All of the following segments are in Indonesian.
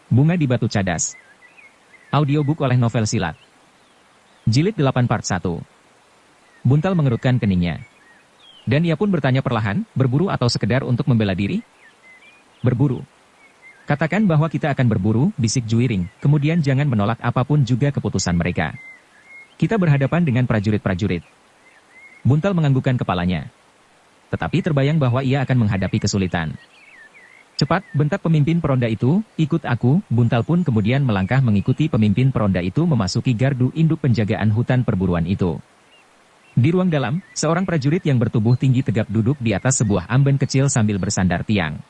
Bunga di Batu Cadas. Audiobook oleh Novel Silat. Jilid 8 Part 1. Buntal mengerutkan keningnya. Dan ia pun bertanya perlahan, berburu atau sekedar untuk membela diri? Berburu. Katakan bahwa kita akan berburu, bisik Juiring, kemudian jangan menolak apapun juga keputusan mereka. Kita berhadapan dengan prajurit-prajurit. Buntal menganggukkan kepalanya. Tetapi terbayang bahwa ia akan menghadapi kesulitan. Cepat, bentak pemimpin peronda itu, ikut aku. Buntal pun kemudian melangkah mengikuti pemimpin peronda itu memasuki gardu induk penjagaan hutan perburuan itu. Di ruang dalam, seorang prajurit yang bertubuh tinggi tegap duduk di atas sebuah amben kecil sambil bersandar tiang.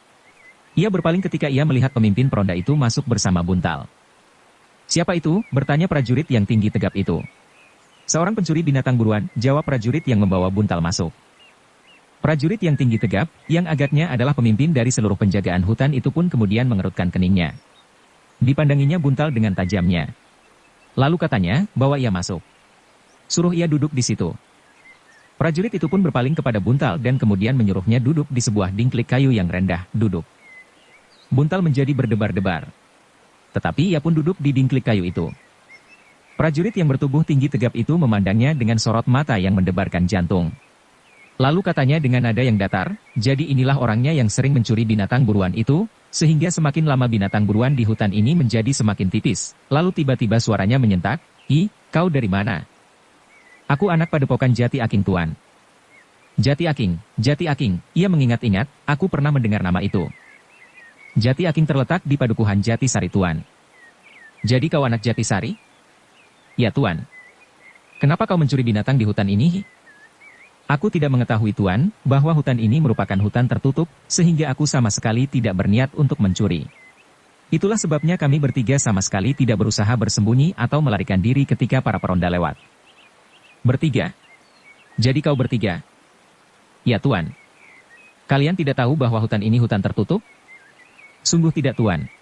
Ia berpaling ketika ia melihat pemimpin peronda itu masuk bersama Buntal. Siapa itu? Bertanya prajurit yang tinggi tegap itu. Seorang pencuri binatang buruan, jawab prajurit yang membawa Buntal masuk. Prajurit yang tinggi tegap, yang agaknya adalah pemimpin dari seluruh penjagaan hutan itu pun kemudian mengerutkan keningnya. Dipandanginya Buntal dengan tajamnya. Lalu katanya, bawa ia masuk. Suruh ia duduk di situ. Prajurit itu pun berpaling kepada Buntal dan kemudian menyuruhnya duduk di sebuah dingklik kayu yang rendah, duduk. Buntal menjadi berdebar-debar. Tetapi ia pun duduk di dingklik kayu itu. Prajurit yang bertubuh tinggi tegap itu memandangnya dengan sorot mata yang mendebarkan jantung. Lalu katanya dengan nada yang datar, jadi inilah orangnya yang sering mencuri binatang buruan itu, sehingga semakin lama binatang buruan di hutan ini menjadi semakin tipis. Lalu tiba-tiba suaranya menyentak, "Ih, kau dari mana?" "Aku anak padepokan Jati Aking Tuan." Jati Aking, ia mengingat-ingat, aku pernah mendengar nama itu. Jati Aking terletak di padukuhan Jati Sari Tuan. Jadi kau anak Jati Sari? Ya Tuan. Kenapa kau mencuri binatang di hutan ini? Aku tidak mengetahui Tuan, bahwa hutan ini merupakan hutan tertutup, sehingga aku sama sekali tidak berniat untuk mencuri. Itulah sebabnya kami bertiga sama sekali tidak berusaha bersembunyi atau melarikan diri ketika para peronda lewat. Bertiga? Jadi kau bertiga? Ya Tuan. Kalian tidak tahu bahwa hutan ini hutan tertutup? Sungguh tidak Tuan.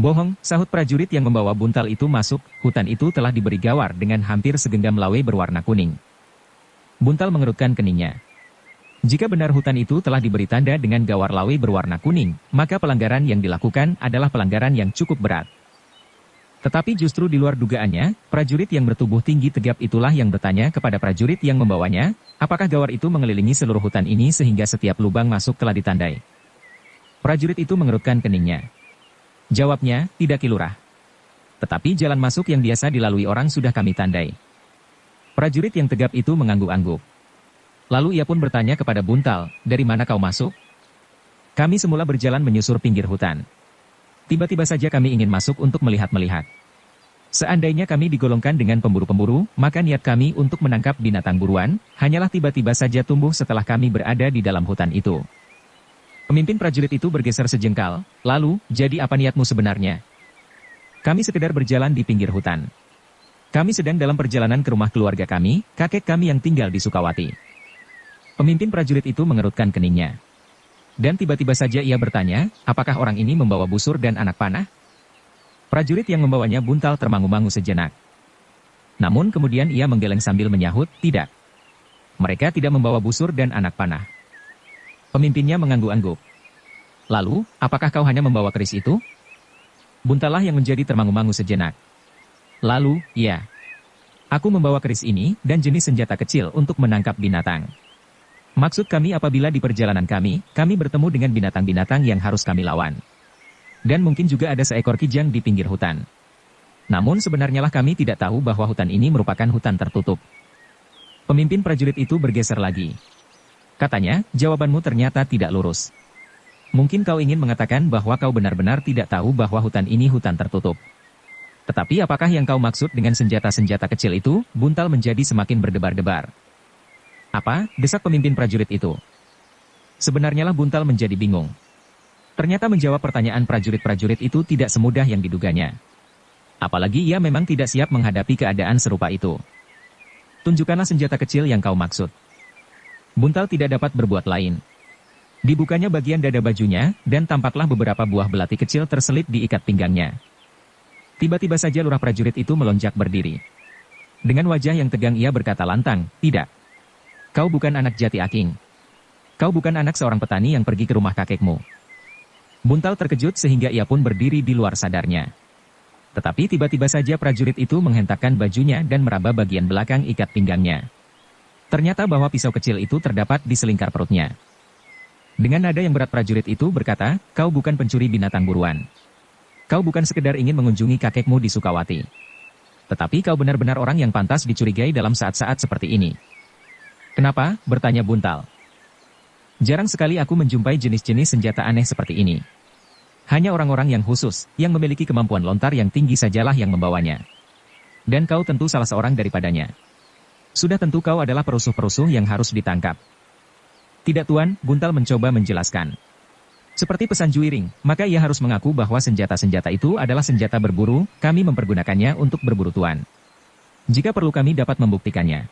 Bohong, sahut prajurit yang membawa Buntal itu masuk, hutan itu telah diberi gawar dengan hampir segenggam lawe berwarna kuning. Buntal mengerutkan keningnya. Jika benar hutan itu telah diberi tanda dengan gawar lawe berwarna kuning, maka pelanggaran yang dilakukan adalah pelanggaran yang cukup berat. Tetapi justru di luar dugaannya, prajurit yang bertubuh tinggi tegap itulah yang bertanya kepada prajurit yang membawanya, apakah gawar itu mengelilingi seluruh hutan ini sehingga setiap lubang masuk telah ditandai. Prajurit itu mengerutkan keningnya. Jawabnya, tidak Ki Lurah. Tetapi jalan masuk yang biasa dilalui orang sudah kami tandai. Prajurit yang tegap itu mengangguk-angguk. Lalu ia pun bertanya kepada Buntal, dari mana kau masuk? Kami semula berjalan menyusur pinggir hutan. Tiba-tiba saja kami ingin masuk untuk melihat-melihat. Seandainya kami digolongkan dengan pemburu-pemburu, maka niat kami untuk menangkap binatang buruan, hanyalah tiba-tiba saja tumbuh setelah kami berada di dalam hutan itu. Pemimpin prajurit itu bergeser sejengkal, lalu, jadi apa niatmu sebenarnya? Kami sekedar berjalan di pinggir hutan. Kami sedang dalam perjalanan ke rumah keluarga kami, kakek kami yang tinggal di Sukawati. Pemimpin prajurit itu mengerutkan keningnya. Dan tiba-tiba saja ia bertanya, apakah orang ini membawa busur dan anak panah? Prajurit yang membawanya Buntal termangu-mangu sejenak. Namun kemudian ia menggeleng sambil menyahut, tidak. Mereka tidak membawa busur dan anak panah. Pemimpinnya mengangguk-angguk. Lalu, apakah kau hanya membawa keris itu? Buntallah yang menjadi termangu-mangu sejenak. Lalu, ya. Aku membawa keris ini, dan jenis senjata kecil untuk menangkap binatang. Maksud kami apabila di perjalanan kami bertemu dengan binatang-binatang yang harus kami lawan. Dan mungkin juga ada seekor kijang di pinggir hutan. Namun sebenarnya lah kami tidak tahu bahwa hutan ini merupakan hutan tertutup. Pemimpin prajurit itu bergeser lagi. Katanya, jawabanmu ternyata tidak lurus. Mungkin kau ingin mengatakan bahwa kau benar-benar tidak tahu bahwa hutan ini hutan tertutup. Tetapi apakah yang kau maksud dengan senjata-senjata kecil itu? Buntal menjadi semakin berdebar-debar. Apa? Desak pemimpin prajurit itu. Sebenarnya lah Buntal menjadi bingung. Ternyata menjawab pertanyaan prajurit-prajurit itu tidak semudah yang diduganya. Apalagi ia memang tidak siap menghadapi keadaan serupa itu. Tunjukkanlah senjata kecil yang kau maksud. Buntal tidak dapat berbuat lain. Dibukanya bagian dada bajunya, dan tampaklah beberapa buah belati kecil terselip di ikat pinggangnya. Tiba-tiba saja lurah prajurit itu melonjak berdiri. Dengan wajah yang tegang ia berkata lantang, tidak. Kau bukan anak Jati Aking. Kau bukan anak seorang petani yang pergi ke rumah kakekmu. Buntal terkejut sehingga ia pun berdiri di luar sadarnya. Tetapi tiba-tiba saja prajurit itu menghentakkan bajunya dan meraba bagian belakang ikat pinggangnya. Ternyata bahwa pisau kecil itu terdapat di selingkar perutnya. Dengan nada yang berat prajurit itu berkata, "Kau bukan pencuri binatang buruan. Kau bukan sekedar ingin mengunjungi kakekmu di Sukawati. Tetapi kau benar-benar orang yang pantas dicurigai dalam saat-saat seperti ini." "Kenapa?" bertanya Buntal. "Jarang sekali aku menjumpai jenis-jenis senjata aneh seperti ini. Hanya orang-orang yang khusus, yang memiliki kemampuan lontar yang tinggi sajalah yang membawanya. Dan kau tentu salah seorang daripadanya. Sudah tentu kau adalah perusuh-perusuh yang harus ditangkap." "Tidak Tuan," Buntal mencoba menjelaskan. "Seperti pesan Juiring, maka ia harus mengaku bahwa senjata-senjata itu adalah senjata berburu, kami mempergunakannya untuk berburu Tuan. Jika perlu kami dapat membuktikannya.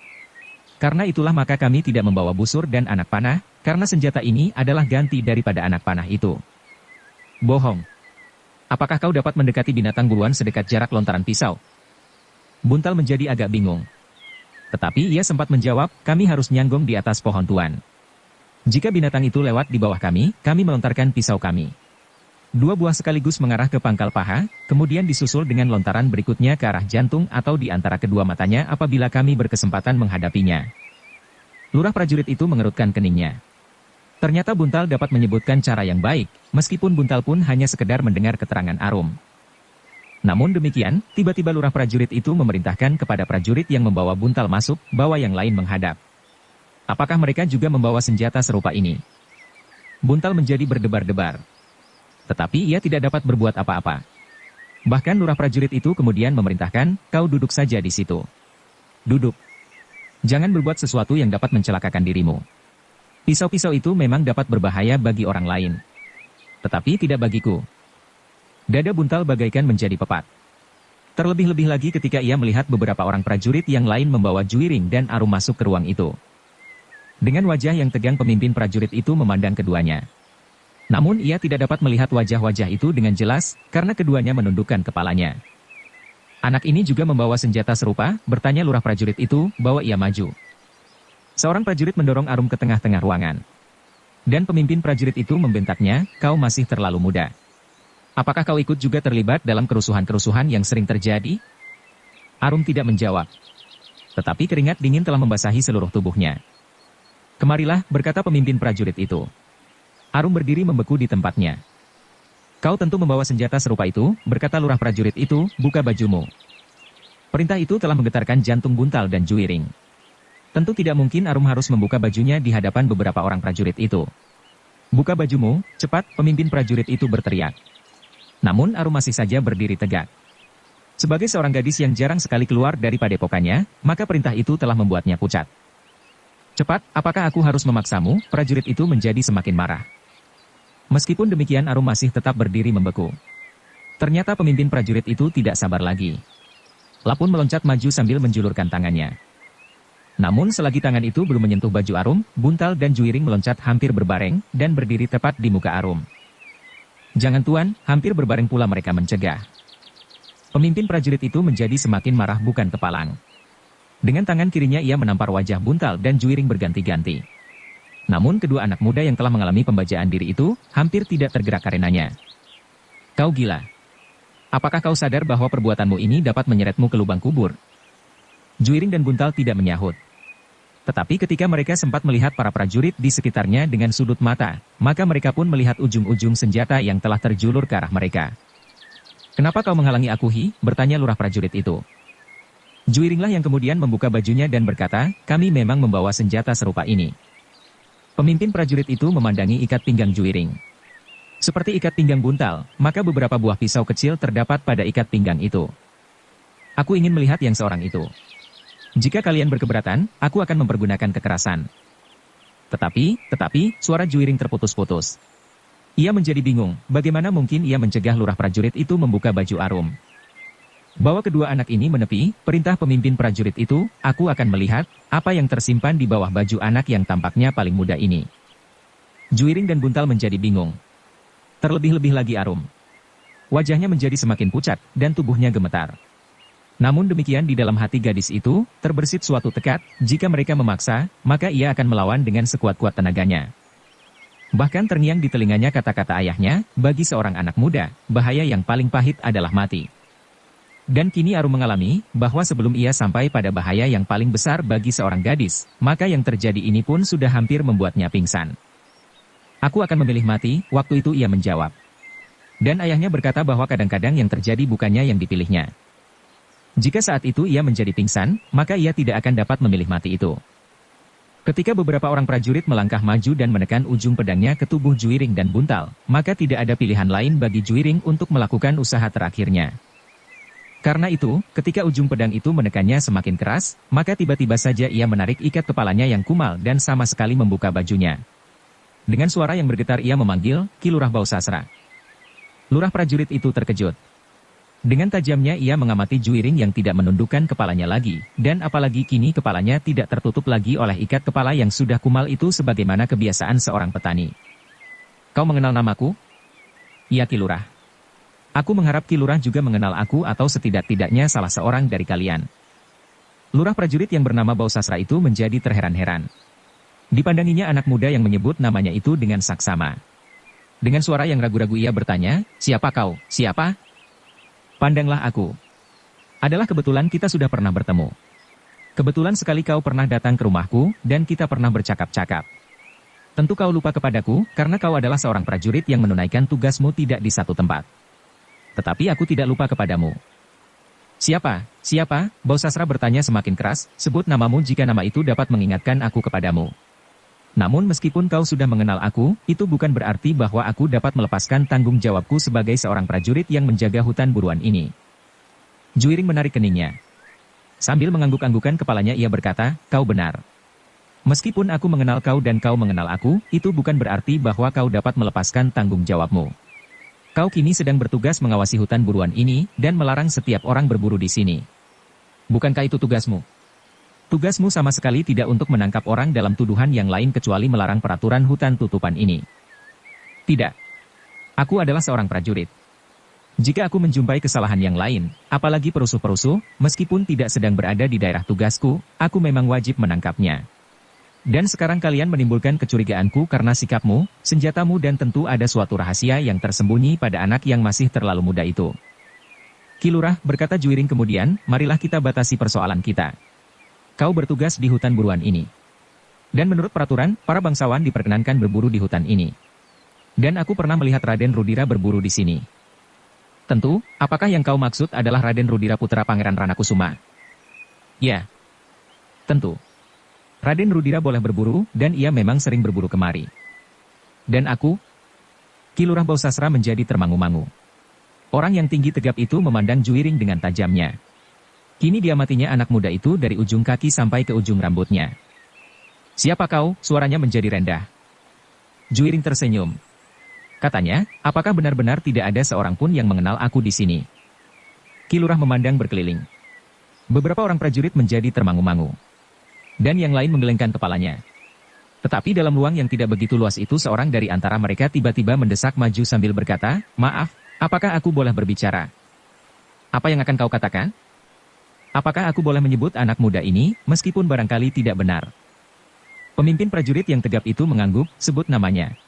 Karena itulah maka kami tidak membawa busur dan anak panah, karena senjata ini adalah ganti daripada anak panah itu." "Bohong. Apakah kau dapat mendekati binatang buruan sedekat jarak lontaran pisau?" Buntal menjadi agak bingung. Tetapi ia sempat menjawab, "Kami harus nyanggong di atas pohon Tuan. Jika binatang itu lewat di bawah kami melontarkan pisau kami. 2 buah sekaligus mengarah ke pangkal paha, kemudian disusul dengan lontaran berikutnya ke arah jantung atau di antara kedua matanya apabila kami berkesempatan menghadapinya." Lurah prajurit itu mengerutkan keningnya. Ternyata Buntal dapat menyebutkan cara yang baik, meskipun Buntal pun hanya sekedar mendengar keterangan Arum. Namun demikian, tiba-tiba lurah prajurit itu memerintahkan kepada prajurit yang membawa Buntal masuk, bawa yang lain menghadap. Apakah mereka juga membawa senjata serupa ini? Buntal menjadi berdebar-debar. Tetapi ia tidak dapat berbuat apa-apa. Bahkan lurah prajurit itu kemudian memerintahkan, "Kau duduk saja di situ. Duduk. Jangan berbuat sesuatu yang dapat mencelakakan dirimu. Pisau-pisau itu memang dapat berbahaya bagi orang lain. Tetapi tidak bagiku." Dada Buntal bagaikan menjadi pepat. Terlebih-lebih lagi ketika ia melihat beberapa orang prajurit yang lain membawa Juiring dan Arum masuk ke ruang itu. Dengan wajah yang tegang pemimpin prajurit itu memandang keduanya. Namun ia tidak dapat melihat wajah-wajah itu dengan jelas, karena keduanya menundukkan kepalanya. "Anak ini juga membawa senjata serupa?" bertanya lurah prajurit itu, bawa ia maju. Seorang prajurit mendorong Arum ke tengah-tengah ruangan. Dan pemimpin prajurit itu membentaknya, "Kau masih terlalu muda. Apakah kau ikut juga terlibat dalam kerusuhan-kerusuhan yang sering terjadi?" Arum tidak menjawab. Tetapi keringat dingin telah membasahi seluruh tubuhnya. "Kemarilah," berkata pemimpin prajurit itu. Arum berdiri membeku di tempatnya. "Kau tentu membawa senjata serupa itu," berkata lurah prajurit itu, "buka bajumu." Perintah itu telah menggetarkan jantung Buntal dan Juiring. Tentu tidak mungkin Arum harus membuka bajunya di hadapan beberapa orang prajurit itu. "Buka bajumu, cepat," pemimpin prajurit itu berteriak. Namun Arum masih saja berdiri tegak. Sebagai seorang gadis yang jarang sekali keluar dari padepokannya, maka perintah itu telah membuatnya pucat. "Cepat, apakah aku harus memaksamu?" Prajurit itu menjadi semakin marah. Meskipun demikian Arum masih tetap berdiri membeku. Ternyata pemimpin prajurit itu tidak sabar lagi. Lapun meloncat maju sambil menjulurkan tangannya. Namun selagi tangan itu belum menyentuh baju Arum, Buntal dan Juiring meloncat hampir berbareng, dan berdiri tepat di muka Arum. "Jangan Tuan," hampir berbareng pula mereka mencegah. Pemimpin prajurit itu menjadi semakin marah bukan kepalang. Dengan tangan kirinya ia menampar wajah Buntal dan Juiring berganti-ganti. Namun kedua anak muda yang telah mengalami pembajaan diri itu, hampir tidak tergerak karenanya. "Kau gila. Apakah kau sadar bahwa perbuatanmu ini dapat menyeretmu ke lubang kubur?" Juiring dan Buntal tidak menyahut. Tetapi ketika mereka sempat melihat para prajurit di sekitarnya dengan sudut mata, maka mereka pun melihat ujung-ujung senjata yang telah terjulur ke arah mereka. "Kenapa kau menghalangi aku, Hi?" bertanya lurah prajurit itu. Juiringlah yang kemudian membuka bajunya dan berkata, "Kami memang membawa senjata serupa ini." Pemimpin prajurit itu memandangi ikat pinggang Juiring. Seperti ikat pinggang Buntal, maka beberapa buah pisau kecil terdapat pada ikat pinggang itu. "Aku ingin melihat yang seorang itu. Jika kalian berkeberatan, aku akan mempergunakan kekerasan." Tetapi, suara Juiring terputus-putus. Ia menjadi bingung, bagaimana mungkin ia mencegah lurah prajurit itu membuka baju Arum. Bahwa kedua anak ini menepi, perintah pemimpin prajurit itu, "Aku akan melihat apa yang tersimpan di bawah baju anak yang tampaknya paling muda ini." Juiring dan Buntal menjadi bingung. Terlebih-lebih lagi Arum. Wajahnya menjadi semakin pucat, dan tubuhnya gemetar. Namun demikian di dalam hati gadis itu, terbersit suatu tekad, jika mereka memaksa, maka ia akan melawan dengan sekuat-kuat tenaganya. Bahkan terngiang di telinganya kata-kata ayahnya, bagi seorang anak muda, bahaya yang paling pahit adalah mati. Dan kini Arum mengalami, bahwa sebelum ia sampai pada bahaya yang paling besar bagi seorang gadis, maka yang terjadi ini pun sudah hampir membuatnya pingsan. Aku akan memilih mati, waktu itu ia menjawab. Dan ayahnya berkata bahwa kadang-kadang yang terjadi bukannya yang dipilihnya. Jika saat itu ia menjadi pingsan, maka ia tidak akan dapat memilih mati itu. Ketika beberapa orang prajurit melangkah maju dan menekan ujung pedangnya ke tubuh Juiring dan Buntal, maka tidak ada pilihan lain bagi Juiring untuk melakukan usaha terakhirnya. Karena itu, ketika ujung pedang itu menekannya semakin keras, maka tiba-tiba saja ia menarik ikat kepalanya yang kumal dan sama sekali membuka bajunya. Dengan suara yang bergetar ia memanggil, "Ki Lurah Bausasra." Lurah prajurit itu terkejut. Dengan tajamnya ia mengamati Juiring yang tidak menundukkan kepalanya lagi, dan apalagi kini kepalanya tidak tertutup lagi oleh ikat kepala yang sudah kumal itu sebagaimana kebiasaan seorang petani. "Kau mengenal namaku?" "Iya Ki Lurah." "Aku mengharap Ki Lurah juga mengenal aku atau setidak-tidaknya salah seorang dari kalian." Lurah prajurit yang bernama Bausasra itu menjadi terheran-heran. Dipandanginya anak muda yang menyebut namanya itu dengan saksama. Dengan suara yang ragu-ragu ia bertanya, "Siapa kau? Siapa?" "Pandanglah aku. Adalah kebetulan kita sudah pernah bertemu. Kebetulan sekali kau pernah datang ke rumahku, dan kita pernah bercakap-cakap. Tentu kau lupa kepadaku, karena kau adalah seorang prajurit yang menunaikan tugasmu tidak di satu tempat. Tetapi aku tidak lupa kepadamu." "Siapa? Siapa?" Bausasra bertanya semakin keras, "Sebut namamu jika nama itu dapat mengingatkan aku kepadamu. Namun meskipun kau sudah mengenal aku, itu bukan berarti bahwa aku dapat melepaskan tanggung jawabku sebagai seorang prajurit yang menjaga hutan buruan ini." Juiring menarik keningnya. Sambil mengangguk-anggukan kepalanya ia berkata, "Kau benar. Meskipun aku mengenal kau dan kau mengenal aku, itu bukan berarti bahwa kau dapat melepaskan tanggung jawabmu. Kau kini sedang bertugas mengawasi hutan buruan ini, dan melarang setiap orang berburu di sini. Bukankah itu tugasmu? Tugasmu sama sekali tidak untuk menangkap orang dalam tuduhan yang lain kecuali melarang peraturan hutan tutupan ini." "Tidak. Aku adalah seorang prajurit. Jika aku menjumpai kesalahan yang lain, apalagi perusuh-perusuh, meskipun tidak sedang berada di daerah tugasku, aku memang wajib menangkapnya. Dan sekarang kalian menimbulkan kecurigaanku karena sikapmu, senjatamu dan tentu ada suatu rahasia yang tersembunyi pada anak yang masih terlalu muda itu." "Ki Lurah," berkata Juiring kemudian, "marilah kita batasi persoalan kita. Kau bertugas di hutan buruan ini. Dan menurut peraturan, para bangsawan diperkenankan berburu di hutan ini. Dan aku pernah melihat Raden Rudira berburu di sini. Tentu, apakah yang kau maksud adalah Raden Rudira putra Pangeran Ranakusuma?" "Ya. Tentu. Raden Rudira boleh berburu, dan ia memang sering berburu kemari. Dan aku?" Ki Lurah Bausasra menjadi termangu-mangu. Orang yang tinggi tegap itu memandang Juiring dengan tajamnya. Kini diamatinya anak muda itu dari ujung kaki sampai ke ujung rambutnya. "Siapa kau?" suaranya menjadi rendah. Juiring tersenyum. Katanya, "Apakah benar-benar tidak ada seorang pun yang mengenal aku di sini?" Ki Lurah memandang berkeliling. Beberapa orang prajurit menjadi termangu-mangu. Dan yang lain menggelengkan kepalanya. Tetapi dalam ruang yang tidak begitu luas itu seorang dari antara mereka tiba-tiba mendesak maju sambil berkata, "Maaf, apakah aku boleh berbicara?" "Apa yang akan kau katakan?" "Apakah aku boleh menyebut anak muda ini, meskipun barangkali tidak benar?" Pemimpin prajurit yang tegap itu mengangguk, "Sebut namanya."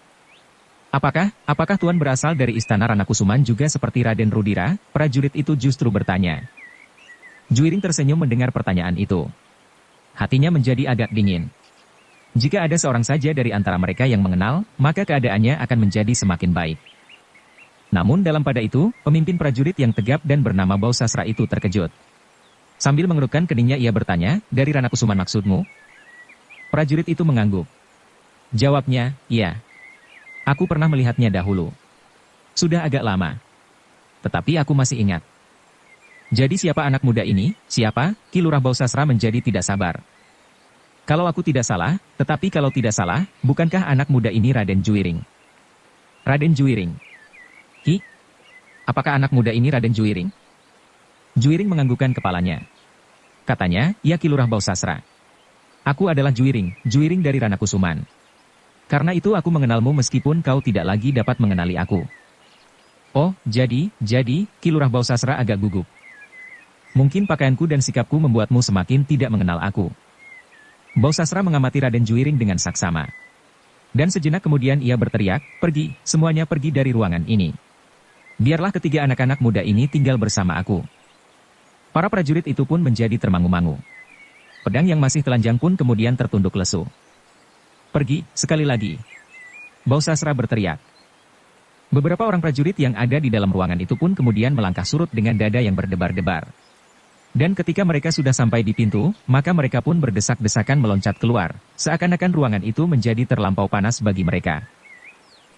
Apakah Tuan berasal dari istana Ranakusuman juga seperti Raden Rudira?" prajurit itu justru bertanya. Juiring tersenyum mendengar pertanyaan itu. Hatinya menjadi agak dingin. Jika ada seorang saja dari antara mereka yang mengenal, maka keadaannya akan menjadi semakin baik. Namun dalam pada itu, pemimpin prajurit yang tegap dan bernama Bausasra itu terkejut. Sambil mengerutkan keningnya ia bertanya, "Dari Ranakusuman maksudmu?" Prajurit itu mengangguk. Jawabnya, "Iya. Aku pernah melihatnya dahulu. Sudah agak lama. Tetapi aku masih ingat." "Jadi siapa anak muda ini? Siapa?" Ki Lurah Bausasra menjadi tidak sabar. "Kalau aku tidak salah, tetapi kalau tidak salah, bukankah anak muda ini Raden Juiring?" "Raden Juiring? Ki? Apakah anak muda ini Raden Juiring?" Juiring menganggukkan kepalanya. Katanya, "Ya Ki Lurah Bausasra. Aku adalah Juiring, Juiring dari Ranakusuman. Karena itu aku mengenalmu meskipun kau tidak lagi dapat mengenali aku." "Oh, jadi, Ki Lurah Bausasra agak gugup. Mungkin pakaianku dan sikapku membuatmu semakin tidak mengenal aku." Bausasra mengamati Raden Juiring dengan saksama. Dan sejenak kemudian ia berteriak, "Pergi, semuanya pergi dari ruangan ini. Biarlah ketiga anak-anak muda ini tinggal bersama aku." Para prajurit itu pun menjadi termangu-mangu. Pedang yang masih telanjang pun kemudian tertunduk lesu. "Pergi, sekali lagi!" Bausasra berteriak. Beberapa orang prajurit yang ada di dalam ruangan itu pun kemudian melangkah surut dengan dada yang berdebar-debar. Dan ketika mereka sudah sampai di pintu, maka mereka pun berdesak-desakan meloncat keluar, seakan-akan ruangan itu menjadi terlampau panas bagi mereka.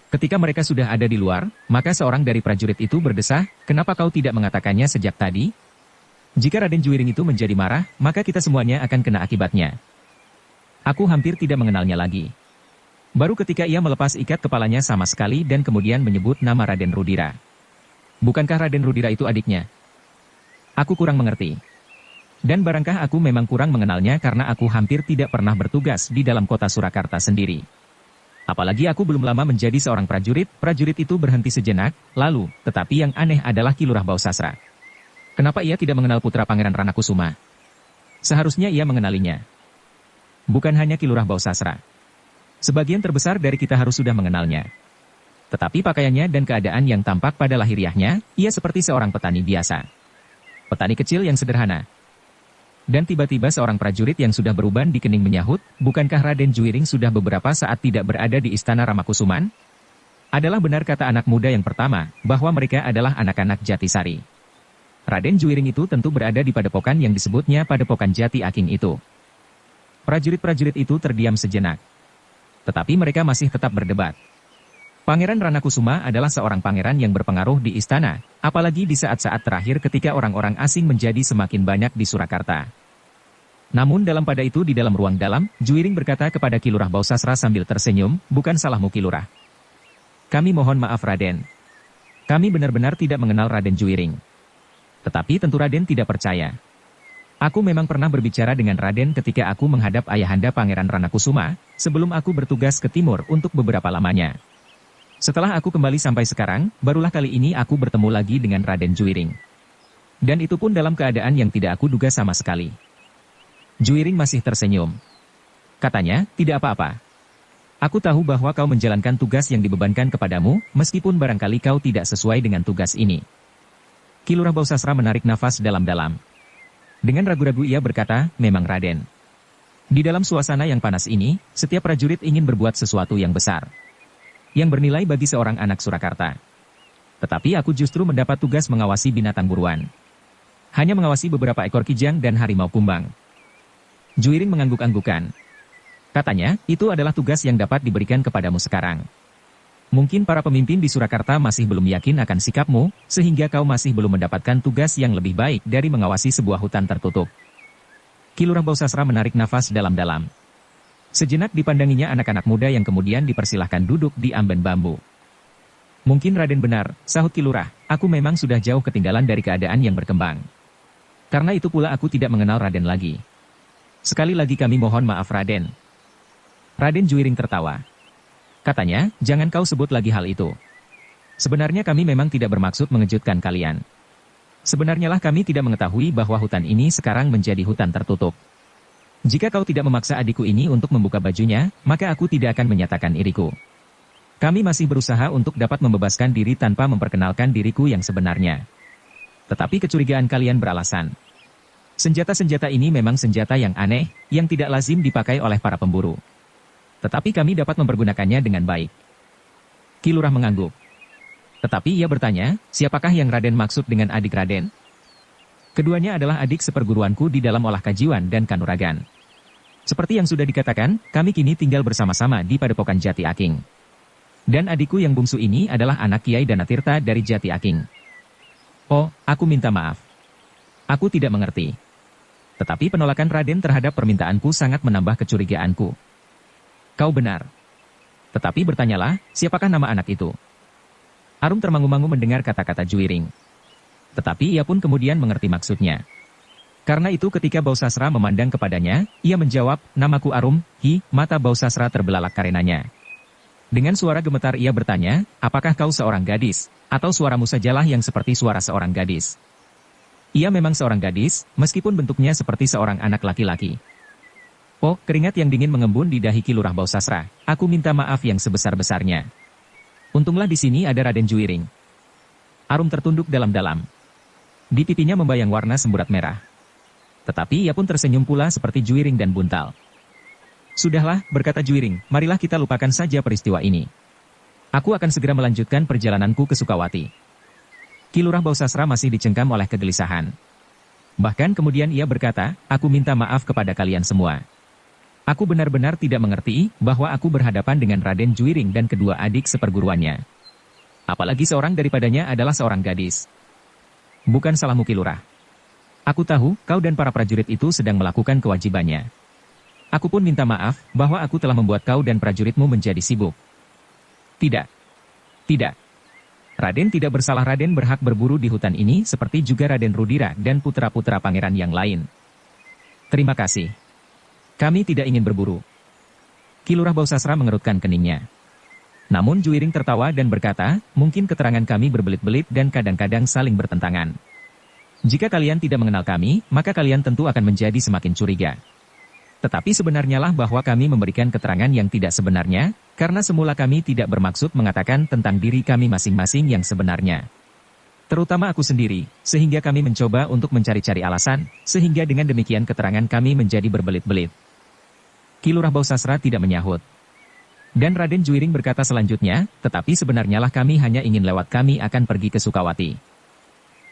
Ketika mereka sudah ada di luar, maka seorang dari prajurit itu berdesah, "Kenapa kau tidak mengatakannya sejak tadi? Jika Raden Juwiring itu menjadi marah, maka kita semuanya akan kena akibatnya." Aku hampir tidak mengenalnya lagi. Baru ketika ia melepas ikat kepalanya sama sekali dan kemudian menyebut nama Raden Rudira. Bukankah Raden Rudira itu adiknya? Aku kurang mengerti. Dan barangkah aku memang kurang mengenalnya karena aku hampir tidak pernah bertugas di dalam kota Surakarta sendiri. Apalagi aku belum lama menjadi seorang prajurit. Prajurit itu berhenti sejenak, lalu, tetapi yang aneh adalah Ki Lurah Bausasra. Kenapa ia tidak mengenal putra Pangeran Ranakusuma? Seharusnya ia mengenalinya. Bukan hanya Ki Lurah Bausasra. Sebagian terbesar dari kita harus sudah mengenalnya. Tetapi pakaiannya dan keadaan yang tampak pada lahiriahnya, ia seperti seorang petani biasa. Petani kecil yang sederhana. Dan tiba-tiba seorang prajurit yang sudah beruban di kening menyahut, "Bukankah Raden Juwiring sudah beberapa saat tidak berada di istana Ramakusuman?" Adalah benar kata anak muda yang pertama, bahwa mereka adalah anak-anak Jatisari. Raden Juwiring itu tentu berada di padepokan yang disebutnya Padepokan Jati Aking itu. Prajurit-prajurit itu terdiam sejenak. Tetapi mereka masih tetap berdebat. Pangeran Ranakusuma adalah seorang pangeran yang berpengaruh di istana, apalagi di saat-saat terakhir ketika orang-orang asing menjadi semakin banyak di Surakarta. Namun pada itu di dalam ruang dalam, Juwiring berkata kepada Ki Lurah Bausasra sambil tersenyum, "Bukan salahmu Ki Lurah. Kami mohon maaf Raden. Kami benar-benar tidak mengenal Raden Juwiring." Tetapi tentu Raden tidak percaya. Aku memang pernah berbicara dengan Raden ketika aku menghadap ayahanda Pangeran Ranakusuma, sebelum aku bertugas ke timur untuk beberapa lamanya. Setelah aku kembali sampai sekarang, barulah kali ini aku bertemu lagi dengan Raden Juwiring. Dan itu pun dalam keadaan yang tidak aku duga sama sekali. Juwiring masih tersenyum. Katanya, "Tidak apa-apa. Aku tahu bahwa kau menjalankan tugas yang dibebankan kepadamu, meskipun barangkali kau tidak sesuai dengan tugas ini." Ki Lurah Bausasra menarik nafas dalam-dalam. Dengan ragu-ragu ia berkata, "Memang Raden. Di dalam suasana yang panas ini, setiap prajurit ingin berbuat sesuatu yang besar. Yang bernilai bagi seorang anak Surakarta. Tetapi aku justru mendapat tugas mengawasi binatang buruan. Hanya mengawasi beberapa ekor kijang dan harimau kumbang." Juwiring mengangguk-anggukan. Katanya, "Itu adalah tugas yang dapat diberikan kepadamu sekarang. Mungkin para pemimpin di Surakarta masih belum yakin akan sikapmu, sehingga kau masih belum mendapatkan tugas yang lebih baik dari mengawasi sebuah hutan tertutup." Ki Lurah Bausasra menarik nafas dalam-dalam. Sejenak dipandanginya anak-anak muda yang kemudian dipersilahkan duduk di amben bambu. "Mungkin Raden benar," sahut Ki Lurah, "aku memang sudah jauh ketinggalan dari keadaan yang berkembang. Karena itu pula aku tidak mengenal Raden lagi. Sekali lagi kami mohon maaf Raden." Raden Juwiring tertawa. Katanya, "Jangan kau sebut lagi hal itu. Sebenarnya kami memang tidak bermaksud mengejutkan kalian. Sebenarnya lah kami tidak mengetahui bahwa hutan ini sekarang menjadi hutan tertutup. Jika kau tidak memaksa adikku ini untuk membuka bajunya, maka aku tidak akan menyatakan iriku. Kami masih berusaha untuk dapat membebaskan diri tanpa memperkenalkan diriku yang sebenarnya. Tetapi kecurigaan kalian beralasan. Senjata-senjata ini memang senjata yang aneh, yang tidak lazim dipakai oleh para pemburu. Tetapi kami dapat mempergunakannya dengan baik." Ki Lurah mengangguk. Tetapi ia bertanya, "Siapakah yang Raden maksud dengan adik Raden?" "Keduanya adalah adik seperguruanku di dalam olah kajiwan dan kanuragan. Seperti yang sudah dikatakan, kami kini tinggal bersama-sama di Padepokan Jati Aking. Dan adikku yang bungsu ini adalah anak Kiai Danatirta dari Jati Aking." "Oh, aku minta maaf. Aku tidak mengerti. Tetapi penolakan Raden terhadap permintaanku sangat menambah kecurigaanku." "Kau benar. Tetapi bertanyalah, siapakah nama anak itu?" Arum termangu-mangu mendengar kata-kata Juwiring. Tetapi ia pun kemudian mengerti maksudnya. Karena itu ketika Bausasra memandang kepadanya, ia menjawab, "Namaku Arum." Mata Bausasra terbelalak karenanya. Dengan suara gemetar ia bertanya, "Apakah kau seorang gadis? Atau suaramu sajalah yang seperti suara seorang gadis?" Ia memang seorang gadis, meskipun bentuknya seperti seorang anak laki-laki. Oh, keringat yang dingin mengembun di dahi Ki Lurah Bausasra. Aku minta maaf yang sebesar-besarnya. Untunglah di sini ada Raden Juwiring. Arum tertunduk dalam-dalam. Di pipinya membayang warna semburat merah. Tetapi ia pun tersenyum pula seperti Juwiring dan Buntal. Sudahlah, berkata Juwiring, marilah kita lupakan saja peristiwa ini. Aku akan segera melanjutkan perjalananku ke Sukawati. Ki Lurah Bausasra masih dicengkam oleh kegelisahan. Bahkan kemudian ia berkata, aku minta maaf kepada kalian semua. Aku benar-benar tidak mengerti bahwa aku berhadapan dengan Raden Juwiring dan kedua adik seperguruannya. Apalagi seorang daripadanya adalah seorang gadis. Bukan salahmu Ki Lurah. Aku tahu, kau dan para prajurit itu sedang melakukan kewajibannya. Aku pun minta maaf bahwa aku telah membuat kau dan prajuritmu menjadi sibuk. Tidak. Tidak. Raden tidak bersalah. Raden berhak berburu di hutan ini seperti juga Raden Rudira dan putra-putra pangeran yang lain. Terima kasih. Kami tidak ingin berburu. Ki Lurah Bausasra mengerutkan keningnya. Namun Juwiring tertawa dan berkata, mungkin keterangan kami berbelit-belit dan kadang-kadang saling bertentangan. Jika kalian tidak mengenal kami, maka kalian tentu akan menjadi semakin curiga. Tetapi sebenarnya lah bahwa kami memberikan keterangan yang tidak sebenarnya, karena semula kami tidak bermaksud mengatakan tentang diri kami masing-masing yang sebenarnya. Terutama aku sendiri, sehingga kami mencoba untuk mencari-cari alasan, sehingga dengan demikian keterangan kami menjadi berbelit-belit. Ki Lurah Bausasra tidak menyahut. Dan Raden Juwiring berkata selanjutnya, tetapi sebenarnya lah kami hanya ingin lewat, kami akan pergi ke Sukawati.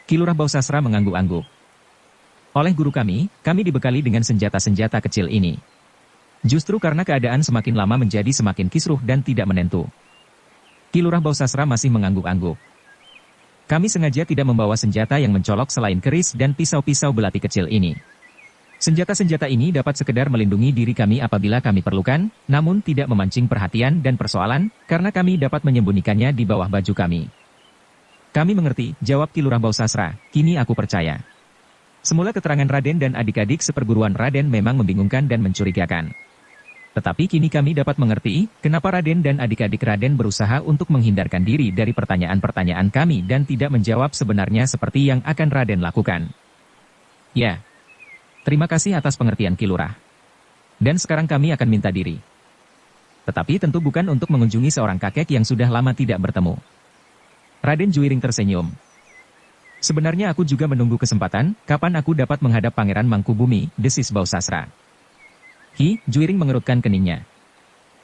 Ki Lurah Bausasra mengangguk-angguk. Oleh guru kami dibekali dengan senjata-senjata kecil ini. Justru karena keadaan semakin lama menjadi semakin kisruh dan tidak menentu. Ki Lurah Bausasra masih mengangguk-angguk. Kami sengaja tidak membawa senjata yang mencolok selain keris dan pisau-pisau belati kecil ini. Senjata-senjata ini dapat sekedar melindungi diri kami apabila kami perlukan, namun tidak memancing perhatian dan persoalan, karena kami dapat menyembunyikannya di bawah baju kami. Kami mengerti, jawab Ki Lurah Bausasra, kini aku percaya. Semula keterangan Raden dan adik-adik seperguruan Raden memang membingungkan dan mencurigakan. Tetapi kini kami dapat mengerti, kenapa Raden dan adik-adik Raden berusaha untuk menghindarkan diri dari pertanyaan-pertanyaan kami dan tidak menjawab sebenarnya seperti yang akan Raden lakukan. Ya. Terima kasih atas pengertian Ki Lurah. Dan sekarang kami akan minta diri. Tetapi tentu bukan untuk mengunjungi seorang kakek yang sudah lama tidak bertemu. Raden Juwiring tersenyum. Sebenarnya aku juga menunggu kesempatan, kapan aku dapat menghadap Pangeran Mangkubumi, desis Bausasra. Juwiring mengerutkan keningnya.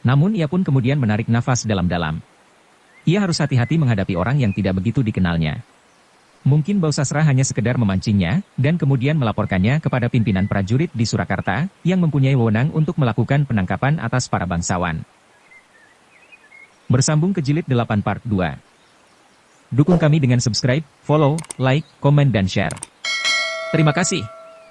Namun ia pun kemudian menarik nafas dalam-dalam. Ia harus hati-hati menghadapi orang yang tidak begitu dikenalnya. Mungkin Bausasra hanya sekedar memancingnya, dan kemudian melaporkannya kepada pimpinan prajurit di Surakarta, yang mempunyai wewenang untuk melakukan penangkapan atas para bangsawan. Bersambung ke jilid 8 part 2. Dukung kami dengan subscribe, follow, like, komen dan share. Terima kasih.